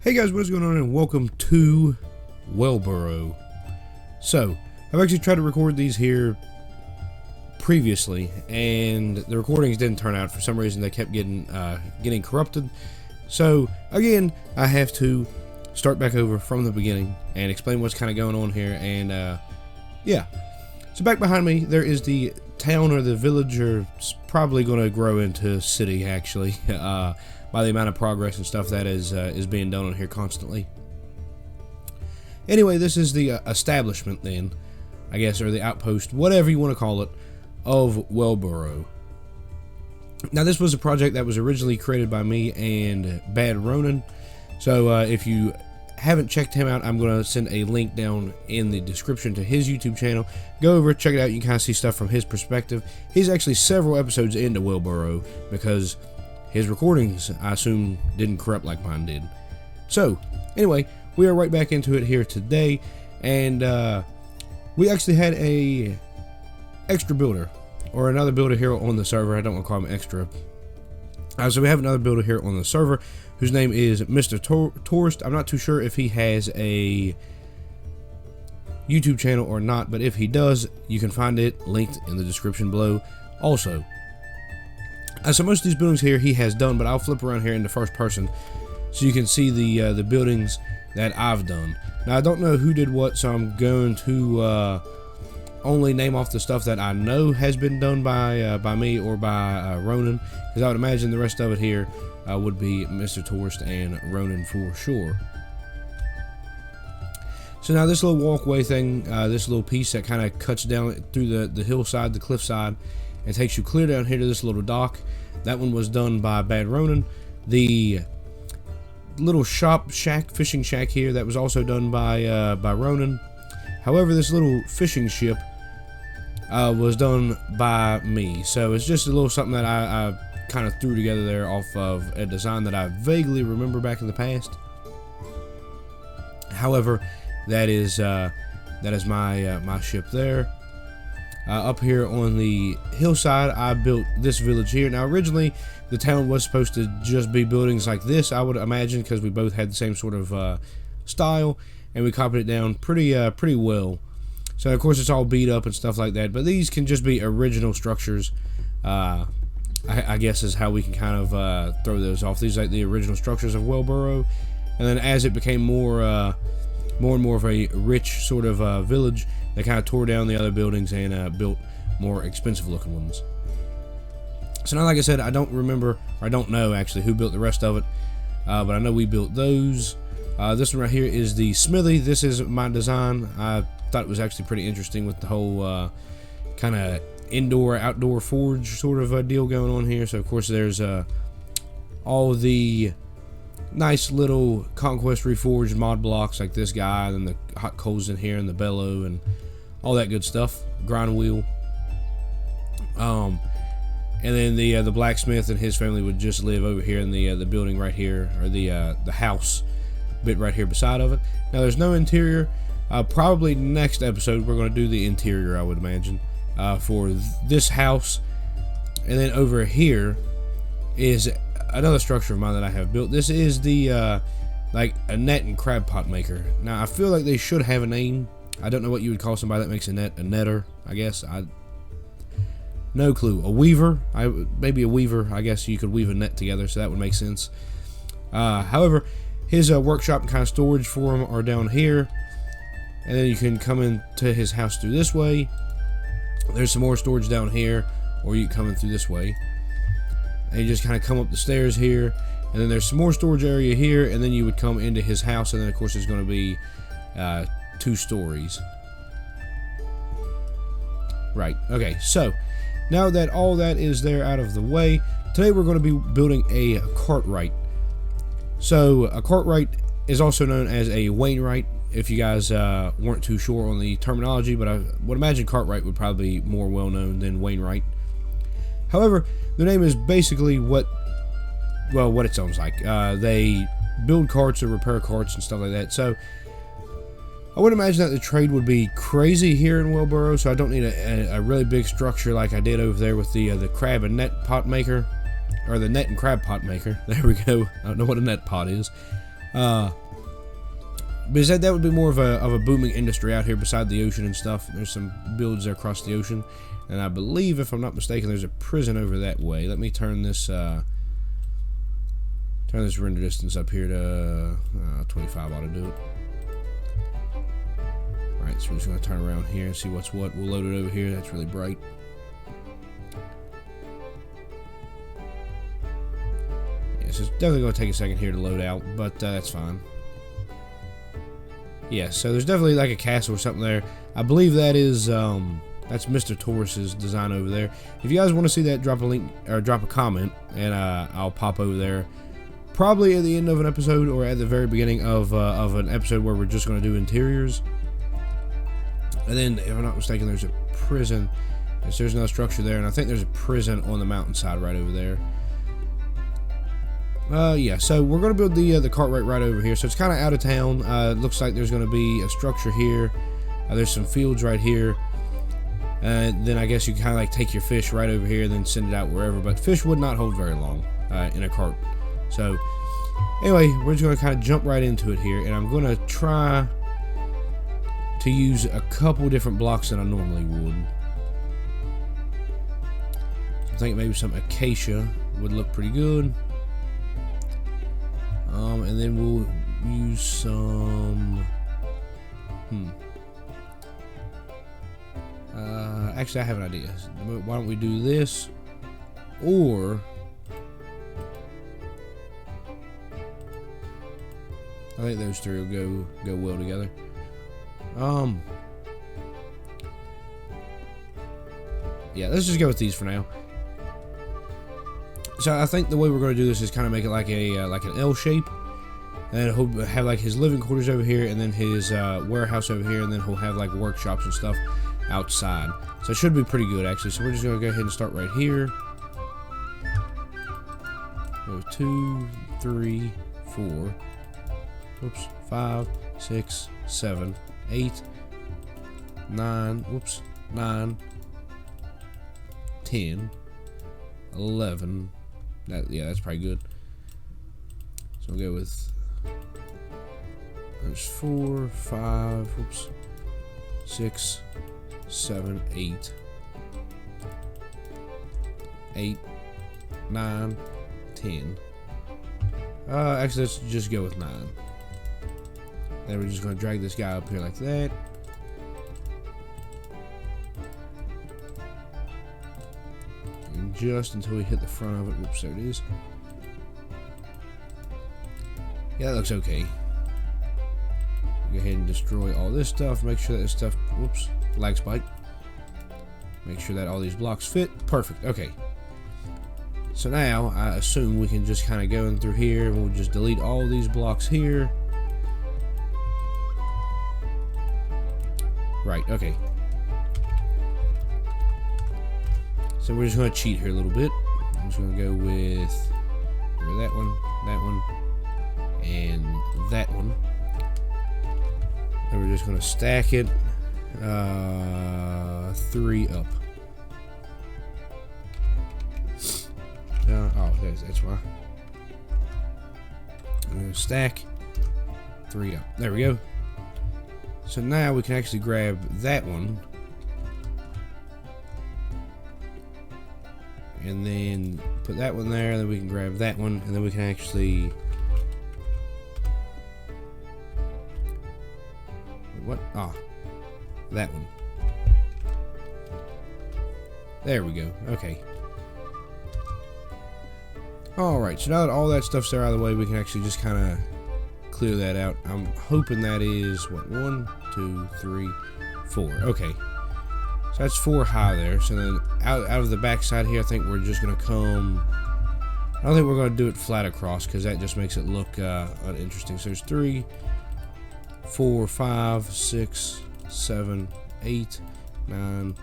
Hey guys, what's going on, and welcome to Whaleborough. So, I've actually tried to record these here previously, and the recordings didn't turn out. For some reason, they kept getting corrupted. So, again, I have to start back over from the beginning and explain what's kind of going on here, and yeah. So back behind me, there is the town, or the village, or it's probably going to grow into city, actually, by the amount of progress and stuff that is being done on here constantly. Anyway, this is the establishment then, I guess, or the outpost, whatever you want to call it, of Whalebourough. Now, this was a project that was originally created by me and Bad Ronin, so if you haven't checked him out, I'm going to send a link down in the description to his YouTube channel. Go over, check it out. You can kind of see stuff from his perspective. He's actually several episodes into Whalebourough because his recordings, I assume, didn't corrupt like mine did. So, anyway, we are right back into it here today, and we actually had a extra builder, or another builder here on the server. I don't want to call him extra. So we have another builder here on the server, whose name is Mr. Tourist. I'm not too sure if he has a YouTube channel or not, but if he does, you can find it linked in the description below also. So most of these buildings here he has done, but I'll flip around here into first person so you can see the buildings that I've done. Now, I don't know who did what, so I'm going to only name off the stuff that I know has been done by me or by Ronin, because I would imagine the rest of it here would be Mr. Tourist and Ronin for sure. So now this little walkway thing, this little piece that kind of cuts down through the hillside, the cliffside, and takes you clear down here to this little dock. That one was done by Bad Ronin. The little fishing shack here, that was also done by Ronin. However, this little fishing ship was done by me. So it's just a little something that I kind of threw together there off of a design that I vaguely remember back in the past. However, that is my ship there. Up here on the hillside, I built this village here. Now, originally, the town was supposed to just be buildings like this, I would imagine, because we both had the same sort of style, and we copied it down pretty well. So, of course, it's all beat up and stuff like that, but these can just be original structures. I guess is how we can kind of throw those off. These are like the original structures of Whalebourough, and then as it became more and more of a rich sort of village, they kind of tore down the other buildings and built more expensive looking ones. So now, like I said, I don't remember, or I don't know actually who built the rest of it, but I know we built those. This one right here is the Smithy. This is my design. I thought it was actually pretty interesting with the whole kind of indoor-outdoor forge sort of deal going on here. So, of course, there's all the nice little Conquest Reforged mod blocks like this guy, and the hot coals in here, and the bellow, and all that good stuff. Grind wheel. And then the blacksmith and his family would just live over here in the building right here, or the house bit right here beside of it. Now, there's no interior. Probably next episode we're going to do the interior, I would imagine, for this house. And then over here is another structure of mine that I have built. This is the like a net and crab pot maker. Now, I feel like they should have a name. I don't know what you would call somebody that makes a net. A netter, I guess. No clue. A weaver? Maybe a weaver. I guess you could weave a net together, so that would make sense. However, his workshop and kind of storage for him are down here, and then you can come into his house through this way. There's some more storage down here, or you can come in through this way, and you just kind of come up the stairs here, and then there's some more storage area here, and then you would come into his house, and then of course there's going to be 2 stories. Right. Okay. So now that all that is there out of the way, today we're going to be building a Cartwright. So a Cartwright is also known as a Wainwright, if you guys weren't too sure on the terminology, but I would imagine Cartwright would probably be more well known than Wainwright. However, the name is basically what it sounds like. They build carts or repair carts and stuff like that. So I would imagine that the trade would be crazy here in Whalebourough, so I don't need a really big structure like I did over there with the crab and net pot maker, or the net and crab pot maker. There we go. I don't know what a net pot is. Because that would be more of a booming industry out here beside the ocean and stuff. There's some builds there across the ocean, and I believe, if I'm not mistaken, there's a prison over that way. Let me turn this render distance up here to 25. Ought to do it. Alright, so we're just going to turn around here and see what's what. We'll load it over here. That's really bright. Yeah, so it's definitely going to take a second here to load out, but that's fine. Yeah, so there's definitely like a castle or something there. I believe that is, that's Mr. Taurus's design over there. If you guys want to see that, drop a link, or drop a comment, and I'll pop over there. Probably at the end of an episode, or at the very beginning of an episode where we're just going to do interiors. And then, if I'm not mistaken, there's a prison. Yes, there's another structure there, and I think there's a prison on the mountainside right over there. Yeah, so we're going to build the Cartwright right over here. So it's kind of out of town. Looks like there's going to be a structure here. There's some fields right here. Then I guess you kind of like take your fish right over here and then send it out wherever. But fish would not hold very long in a cart. So anyway, we're just going to kind of jump right into it here. And I'm going to try to use a couple different blocks than I normally would. So I think maybe some acacia would look pretty good. And then we'll use some. Actually, I have an idea. Why don't we do this? Or I think those three will go well together. Yeah, let's just go with these for now. So I think the way we're going to do this is kind of make it like a like an L shape, and he'll have like his living quarters over here, and then his warehouse over here, and then he'll have like workshops and stuff outside. So it should be pretty good actually. So we're just going to go ahead and start right here. Go 2, 3, 4. Oops, 5, 6, 7, 8, 9. Whoops, 9, 10, 11. Yeah, that's probably good. So we'll go with. There's 4, 5. Whoops, 6, 7, 8, 8, 9, 10. Actually, let's just go with 9. Then we're just going to drag this guy up here like that. And just until we hit the front of it. Whoops, there it is. Yeah, that looks okay. Go ahead and destroy all this stuff. Make sure that this stuff. Whoops, lag spike. Make sure that all these blocks fit. Perfect. Okay. So now I assume we can just kind of go in through here, and we'll just delete all these blocks here. Right, okay. So we're just going to cheat here a little bit. I'm just going to go with that one, and that one. And we're just going to stack it 3 up. Oh, that's why. I'm going to stack 3 up. There we go. So now we can actually grab that one. And then put that one there, and then we can grab that one, and then we can actually. What? Ah, that one. There we go. Okay. Alright, so now that all that stuff's there out of the way, we can actually just kind of clear that out. I'm hoping that is, what, 1, 2, 3, 4. Okay. So that's 4 high there. So then out of the back side here, I think we're just going to come. I don't think we're going to do it flat across because that just makes it look uninteresting. So there's 3, 4, 5, 6, 7, 8, 9,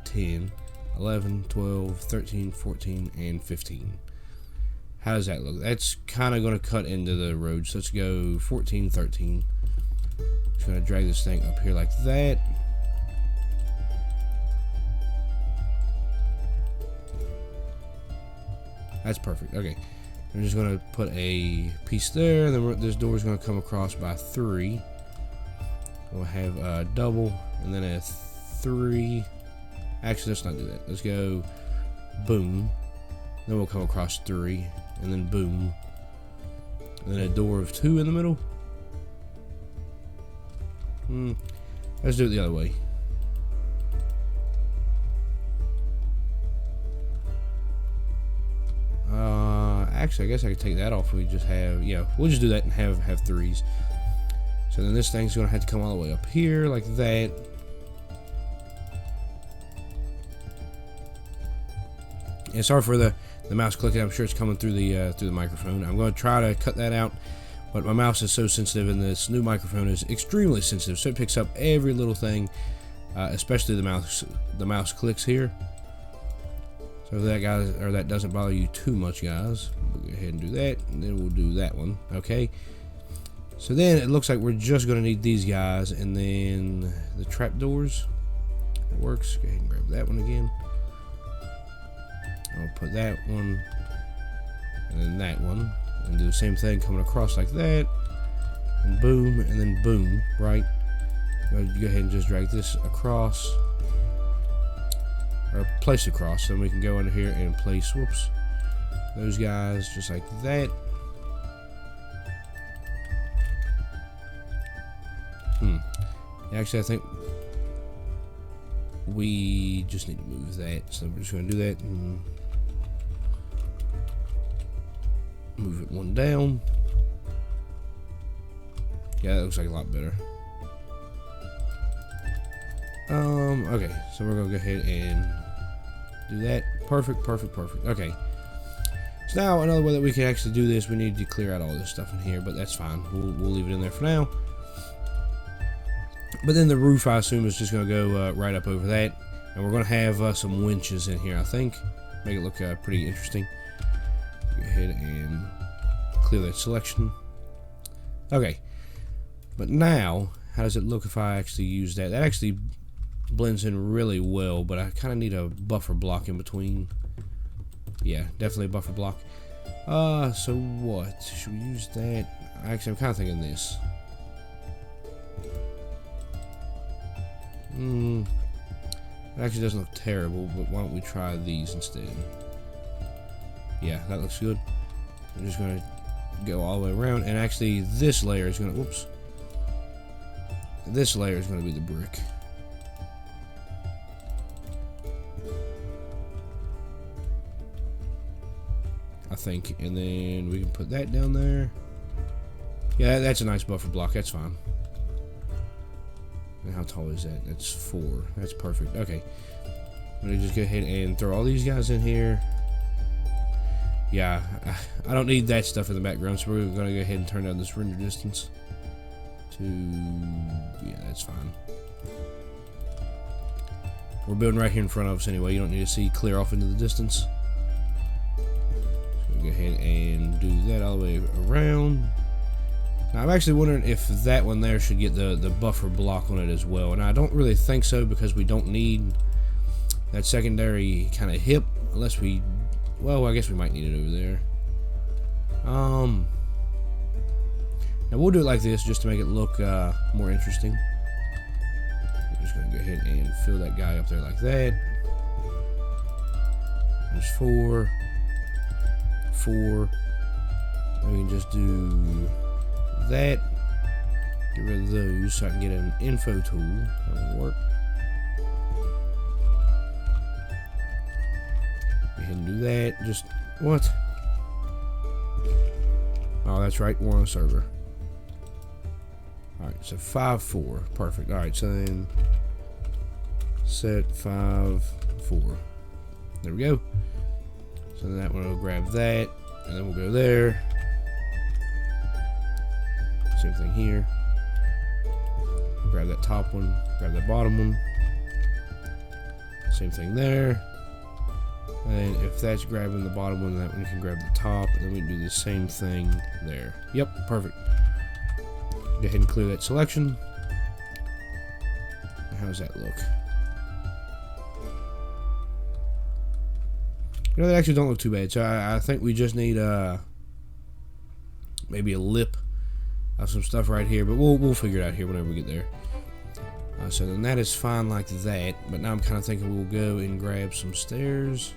10, 11, 12, 13, 14, and 15. How does that look? That's kind of going to cut into the road. So let's go 14, 13. Just going to drag this thing up here like that. That's perfect. Okay. I'm just going to put a piece there, and then this door is going to come across by 3. We'll have a double, and then a 3. Actually, let's not do that. Let's go boom. Then we'll come across 3, and then boom. And then a door of 2 in the middle. Let's do it the other way. Actually, I guess I could take that off. We just have, yeah, we'll just do that and have 3s. So then this thing's gonna have to come all the way up here like that. And sorry for the mouse clicking. I'm sure it's coming through the microphone. I'm going to try to cut that out, but my mouse is so sensitive, and this new microphone is extremely sensitive, so it picks up every little thing, especially the mouse clicks here. So if that doesn't bother you too much, guys, we'll go ahead and do that, and then we'll do that one. Okay. So then it looks like we're just going to need these guys, and then the trapdoors. It works. Go ahead and grab that one again. I'll put that one, and then that one, and do the same thing coming across like that, and boom, and then boom, right? Go ahead and just drag this across, or place across, so we can go under here and place, whoops, those guys just like that. Actually, I think we just need to move that, so we're just going to do that and move it one down. Yeah, that looks like a lot better. Okay, so we're gonna go ahead and do that. Perfect. Okay. So now another way that we can actually do this, we need to clear out all this stuff in here, but that's fine. We'll leave it in there for now. But then the roof, I assume, is just gonna go right up over that, and we're gonna have some winches in here, I think. Make it look pretty interesting. Go ahead and clear that selection. Okay, but now how does it look if I actually use that? That actually blends in really well, but I kind of need a buffer block in between. Yeah, definitely a buffer block. So what should we use that? Actually, I'm kind of thinking this. It actually doesn't look terrible, but why don't we try these instead? Yeah, that looks good. I'm just gonna go all the way around, and actually this layer is gonna, whoops, this layer is gonna be the brick. I think, and then we can put that down there. Yeah, that's a nice buffer block, that's fine. And how tall is that? That's 4. That's perfect. Okay. I'm gonna just go ahead and throw all these guys in here. Yeah, I don't need that stuff in the background, so we're gonna go ahead and turn down this render distance to, yeah, that's fine. We're building right here in front of us anyway. You don't need to see clear off into the distance. So we'll go ahead and do that all the way around. Now, I'm actually wondering if that one there should get the buffer block on it as well, and I don't really think so, because we don't need that secondary kind of hip unless we, well, I guess we might need it over there. Now we'll do it like this just to make it look more interesting. I'm just gonna go ahead and fill that guy up there like that. There's 4. And we can just do that. Get rid of those so I can get an info tool. That will work. Go ahead and do that. Just what? Oh, that's right. We're on a server. Alright, so 5-4. Perfect. Alright, so then set 5-4. There we go. So then that one will grab that, and then we'll go there. Same thing here. Grab that top one, grab that bottom one. Same thing there. And if that's grabbing the bottom one, that one can grab the top, and then we can do the same thing there. Yep, perfect. Go ahead and clear that selection. How does that look? You know, they actually don't look too bad. So I think we just need maybe a lip of some stuff right here, but we'll figure it out here whenever we get there. So then that is fine like that, but now I'm kind of thinking we'll go and grab some stairs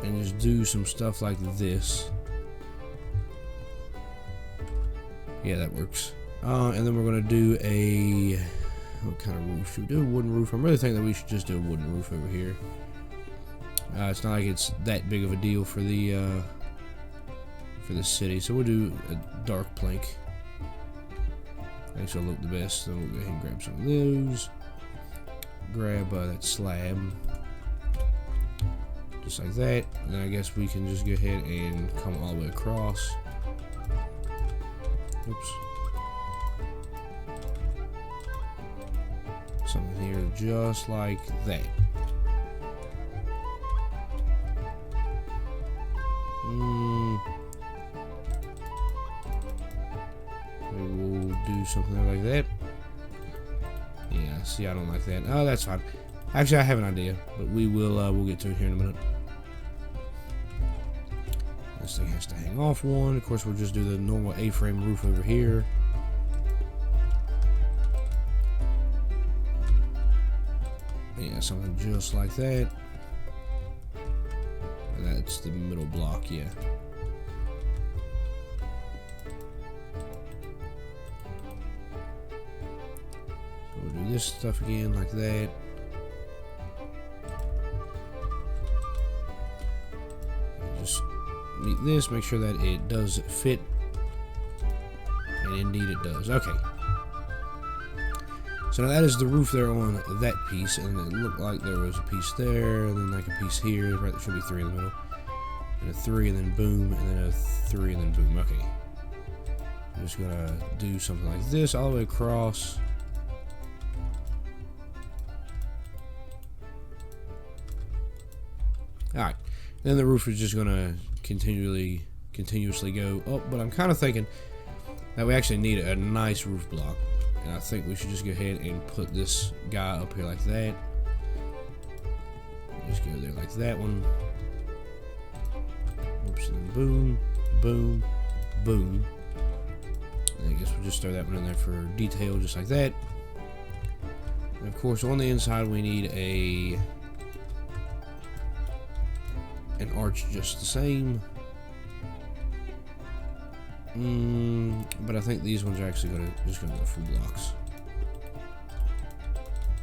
and just do some stuff like this. Yeah, that works. And then we're gonna do a, what kind of roof? Should we do a wooden roof? I'm really thinking that we should just do a wooden roof over here. It's not like it's that big of a deal for the city, so we'll do a dark plank. I think it'll look the best. So we'll go ahead and grab some of those. Grab that slab, just like that. And then I guess we can just go ahead and come all the way across. Oops. Something here just like that. We'll do something like that. Yeah, see, I don't like that. Oh, that's fine. Actually, I have an idea, but we'll get to it here in a minute. This thing has to hang off one. Of course, we'll just do the normal A-frame roof over here. Yeah, something just like that. And that's the middle block, yeah. So we'll do this stuff again like that. Just meet this, make sure that it does fit. And indeed it does. Okay. So now that is the roof there on that piece, and it looked like there was a piece there, and then like a piece here, right? There should be 3 in the middle, and a 3, and then boom, and then a 3, and then boom. Okay. I'm just gonna do something like this all the way across. All right. Then the roof is just gonna continuously go up, but I'm kind of thinking that we actually need a nice roof block. And I think we should just go ahead and put this guy up here like that. Just go there like that one. Oops, and then boom, boom, boom. And I guess we'll just throw that one in there for detail, just like that. And of course, on the inside, we need an arch just the same. But I think these ones are actually just gonna go full blocks.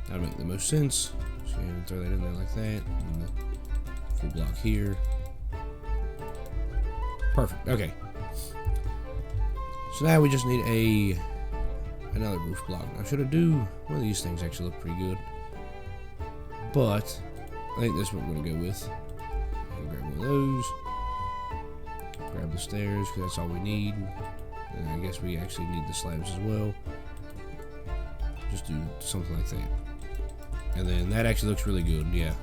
That'll make the most sense. Just go ahead and throw that in there like that, and the full block here. Perfect. Okay. So now we just need another roof block. Now, should I do one of these things? Actually, look pretty good. But I think this is what we're gonna go with. And grab one of those. Grab the stairs, because that's all we need. And I guess we actually need the slabs as well. Just do something like that. And then that actually looks really good, yeah.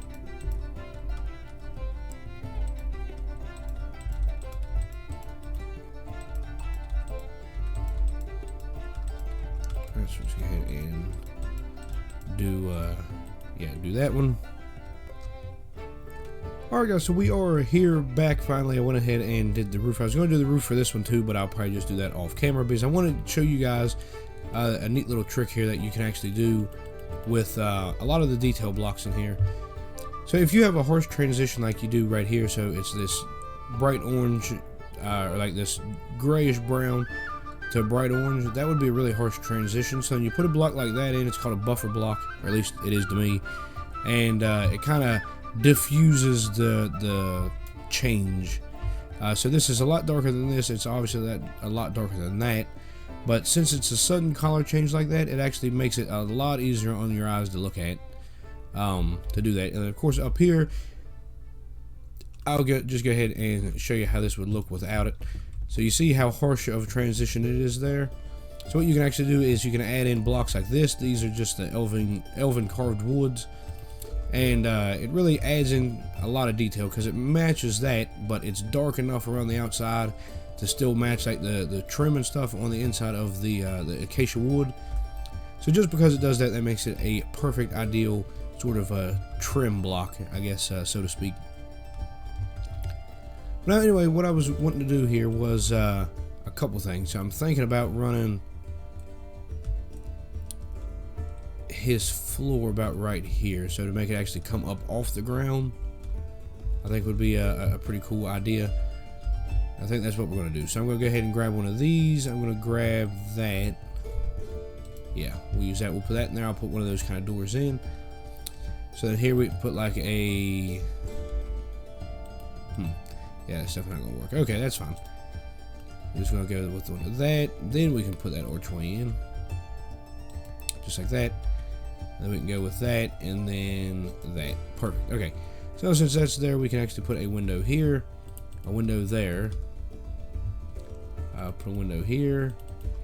Let's just go ahead and do that one. Alright guys, so we are here back finally. I went ahead and did the roof. I was going to do the roof for this one too, but I'll probably just do that off camera because I wanted to show you guys a neat little trick here that you can actually do with a lot of the detail blocks in here. So if you have a harsh transition like you do right here, so it's this bright orange, or like this grayish brown to bright orange, that would be a really harsh transition. So when you put a block like that in, it's called a buffer block, or at least it is to me, and it kind of diffuses the change. So this is a lot darker than this. It's obviously a lot darker than that, but since it's a sudden color change like that, it actually makes it a lot easier on your eyes to look at, to do that. And of course up here, I'll just go ahead and show you how this would look without it. So you see how harsh of a transition it is there. So what you can actually do is you can add in blocks like this. These are just the elven carved woods. And it really adds in a lot of detail because it matches that, but it's dark enough around the outside to still match like the trim and stuff on the inside of the acacia wood. So just because it does that, that makes it a perfect, ideal sort of a trim block, I guess, so to speak. Now, anyway, what I was wanting to do here was a couple things. So I'm thinking about running his floor about right here, so to make it actually come up off the ground, I think would be a pretty cool idea. I think that's what we're going to do. So I'm going to go ahead and grab one of these. I'm going to grab that. Yeah, we'll use that. We'll put that in there. I'll put one of those kind of doors in. So then here we can put like a... Yeah, that's definitely not going to work. Okay, that's fine. I'm just going to go with one of that. Then we can put that archway in. Just like that. Then we can go with that and then that. Perfect. Okay. So since that's there, we can actually put a window here, a window there. Put a window here,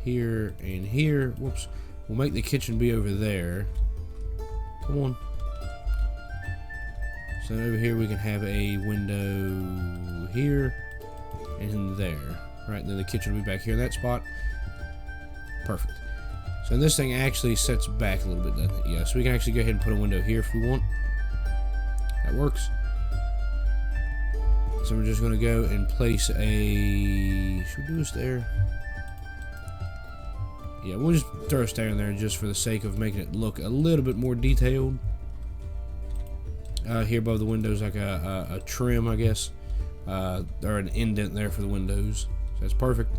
here, and here. Whoops. We'll make the kitchen be over there. Come on. So over here we can have a window here and there. Right, then the kitchen will be back here in that spot. Perfect. So this thing actually sets back a little bit, doesn't it? Yeah, so we can actually go ahead and put a window here if we want. That works. So we're just going to go and place a... Should we do a stair? Yeah, we'll just throw a stair in there just for the sake of making it look a little bit more detailed. Here above the windows, like a trim, I guess. Or an indent there for the windows. So that's perfect.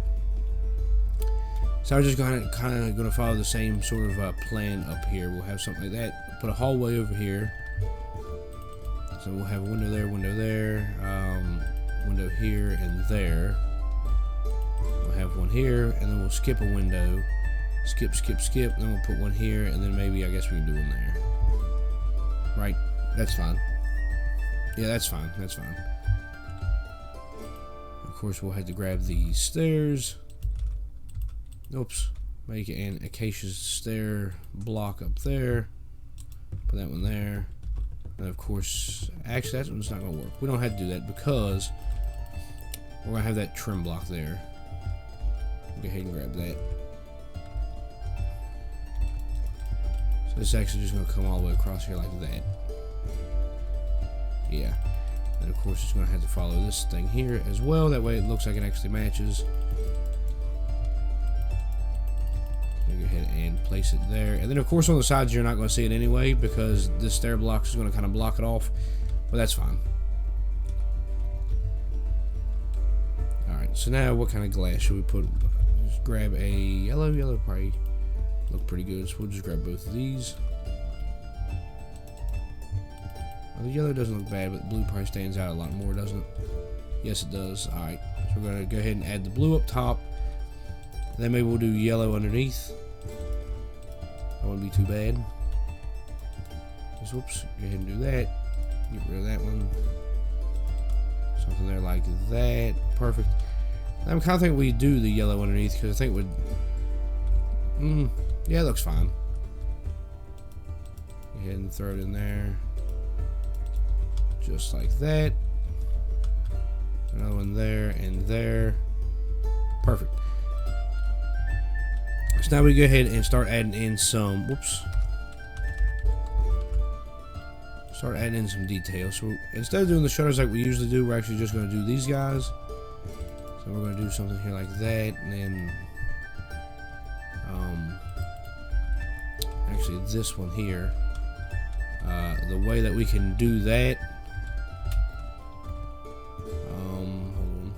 So I'm just kind of going to follow the same sort of plan up here. We'll have something like that. Put a hallway over here. So we'll have a window there, window here and there. We'll have one here, and then we'll skip a window. Skip, and then we'll put one here, and then maybe, I guess we can do one there. Right? That's fine. Yeah, that's fine. That's fine. Of course, we'll have to grab these stairs. Oops. Make an acacia stair block up there. Put that one there. And of course, actually, that one's not going to work. We don't have to do that because we're going to have that trim block there. Go ahead and grab that. So this is actually just going to come all the way across here like that. Yeah. And of course, it's going to have to follow this thing here as well. That way it looks like it actually matches. Go ahead and place it there, and then of course on the sides you're not going to see it anyway because this stair block is going to kind of block it off, but that's fine. Alright, so now what kind of glass should we put? Just grab a yellow probably look pretty good, so we'll just grab both of these. Well, the yellow doesn't look bad, but the blue probably stands out a lot more, doesn't it? Yes, it does. Alright, so we're going to go ahead and add the blue up top. Then maybe we'll do yellow underneath. That wouldn't be too bad. Just whoops, go ahead and do that. Get rid of that one. Something there like that. Perfect. I'm kind of thinking we do the yellow underneath because I think it would. Yeah, it looks fine. Go ahead and throw it in there. Just like that. Another one there and there. Perfect. So now we go ahead and start adding in some, start adding in some details. So instead of doing the shutters like we usually do, we're actually just going to do these guys. So we're going to do something here like that, and then actually this one here. The way that we can do that. Hold on.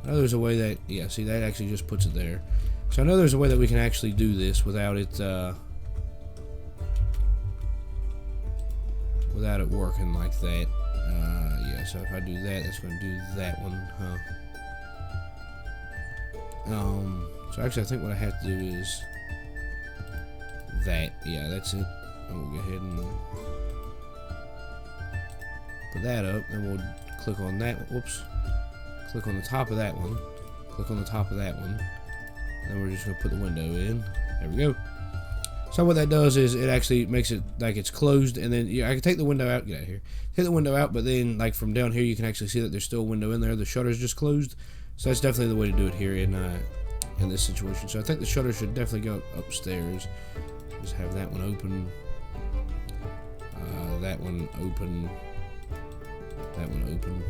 I know there's a way that, yeah, see that actually just puts it there. So I know there's a way that we can actually do this without it working like that. Yeah, so if I do that, that's going to do that one, so actually I think what I have to do is that. Yeah, that's it. And we'll go ahead and put that up, and we'll click on that. Click on the top of that one. Click on the top of that one. And we're just going to put the window in. There we go. So what that does is it actually makes it like it's closed, and then I can take the window out. Get out of here. Take the window out, but then like from down here you can actually see that there's still a window in there. The shutter's just closed. So that's definitely the way to do it here in this situation. So I think the shutter should definitely go upstairs. Just have that one open. That one open. That one open.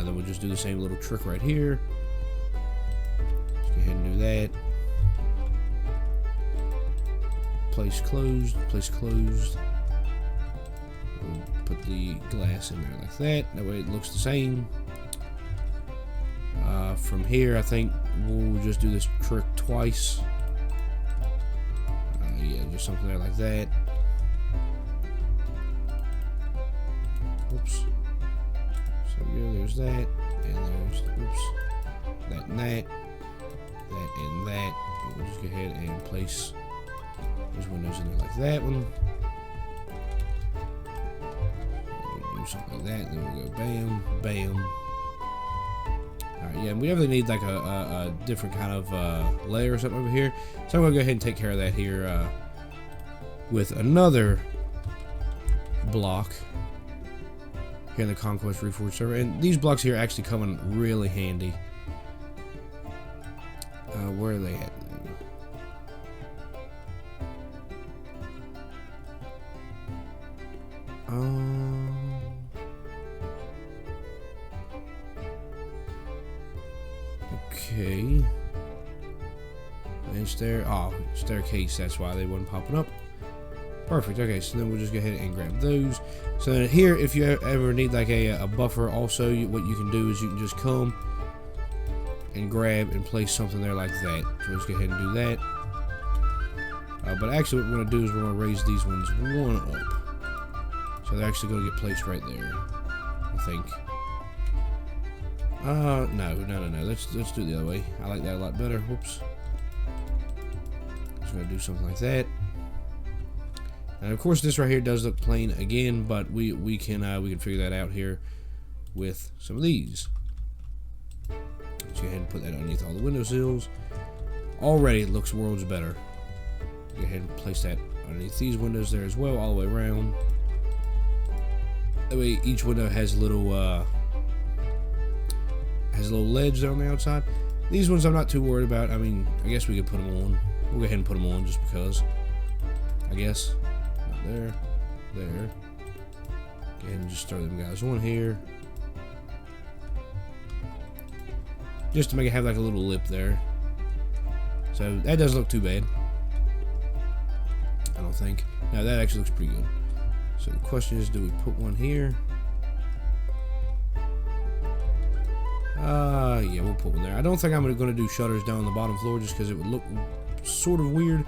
Then we'll just do the same little trick right here. Let's go ahead and do that. Place closed, place closed. We'll put the glass in there like that. That way it looks the same. From here, I think we'll just do this trick twice. Yeah, just something there like that. Oops. So yeah, there's that, and there's, oops, that and that, that and that. We'll just go ahead and place those windows in there like that one. We'll do something like that, and then we'll go bam, bam. Alright, yeah, and we definitely need like a different kind of layer or something over here. So I'm going to go ahead and take care of that here with another block here in the Conquest Reforged server. And these blocks here actually come in really handy. Where are they at? Okay. And staircase, that's why they weren't popping up. Perfect. Okay, so then we'll just go ahead and grab those. So then here, if you ever need like a buffer also, what you can do is you can just come and grab and place something there like that. So let's go ahead and do that. But actually what we're going to do is we're going to raise these ones one up. So they're actually going to get placed right there, I think. No. Let's do it the other way. I like that a lot better. Whoops. Just going to do something like that. And of course, this right here does look plain again, but we can figure that out here with some of these. Let's go ahead and put that underneath all the windowsills. Already it looks worlds better. Go ahead and place that underneath these windows there as well, all the way around. That way each window has a little ledge there on the outside. These ones I'm not too worried about. I mean, I guess we could put them on. We'll go ahead and put them on just because. I guess. Not there. There. Go ahead and just throw them guys on here. Just to make it have like a little lip there. So that doesn't look too bad. I don't think. No, that actually looks pretty good. So the question is, do we put one here? Yeah, we'll put one there. I don't think I'm going to do shutters down on the bottom floor just because it would look sort of weird.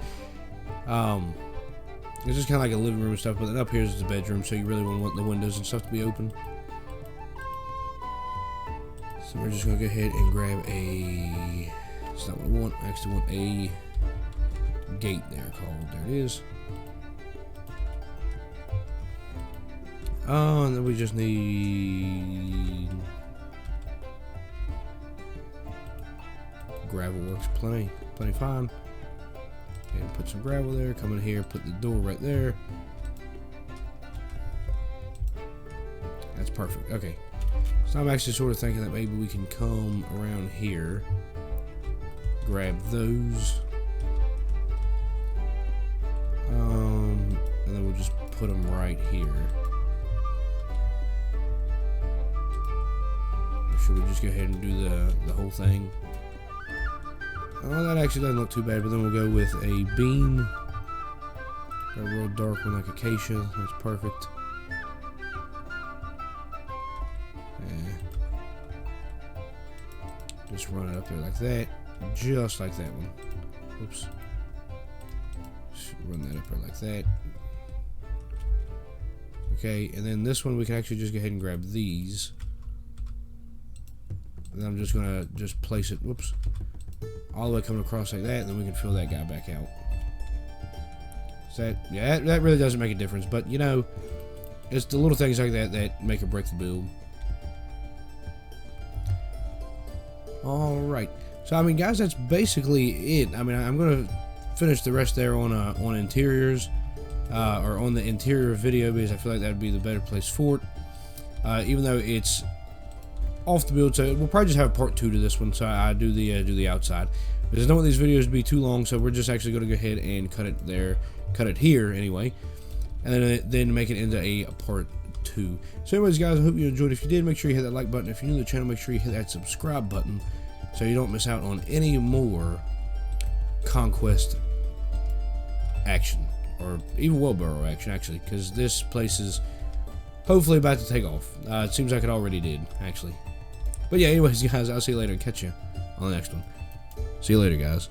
It's just kind of like a living room and stuff, but then up here is the bedroom, so you really want the windows and stuff to be open. So we're just going to go ahead and grab a... That's not what I want. I actually want a gate there called. There it is. Oh, and then we just need... Gravel works plenty fine. And put some gravel there, come in here, put the door right there. That's perfect. Okay. So I'm actually sort of thinking that maybe we can come around here, grab those, and then we'll just put them right here. Or should we just go ahead and do the whole thing? Oh, that actually doesn't look too bad, but then we'll go with a beam. A real dark one like acacia. That's perfect. Just run it up there like that. Just like that one. Oops. Just run that up there like that. Okay, and then this one we can actually just go ahead and grab these. And then I'm just gonna place it, whoops, all the way coming across like that, and then we can fill that guy back out. So that really doesn't make a difference, but you know, it's the little things like that that make or break the build. Alright, so I mean guys, that's basically it. I mean, I'm gonna finish the rest there on interiors, or on the interior video, because I feel like that would be the better place for it. Even though it's off the build, so we'll probably just have a part 2 to this one, so I do the outside. Because I don't want these videos to be too long, so we're just actually going to go ahead and cut it here anyway, and then make it into a part too. So anyways, guys, I hope you enjoyed. If you did, make sure you hit that like button. If you're new to the channel, make sure you hit that subscribe button so you don't miss out on any more Conquest action, or even Whaleborough action, actually, because this place is hopefully about to take off. It seems like it already did, actually. But yeah, anyways, guys, I'll see you later. Catch you on the next one. See you later, guys.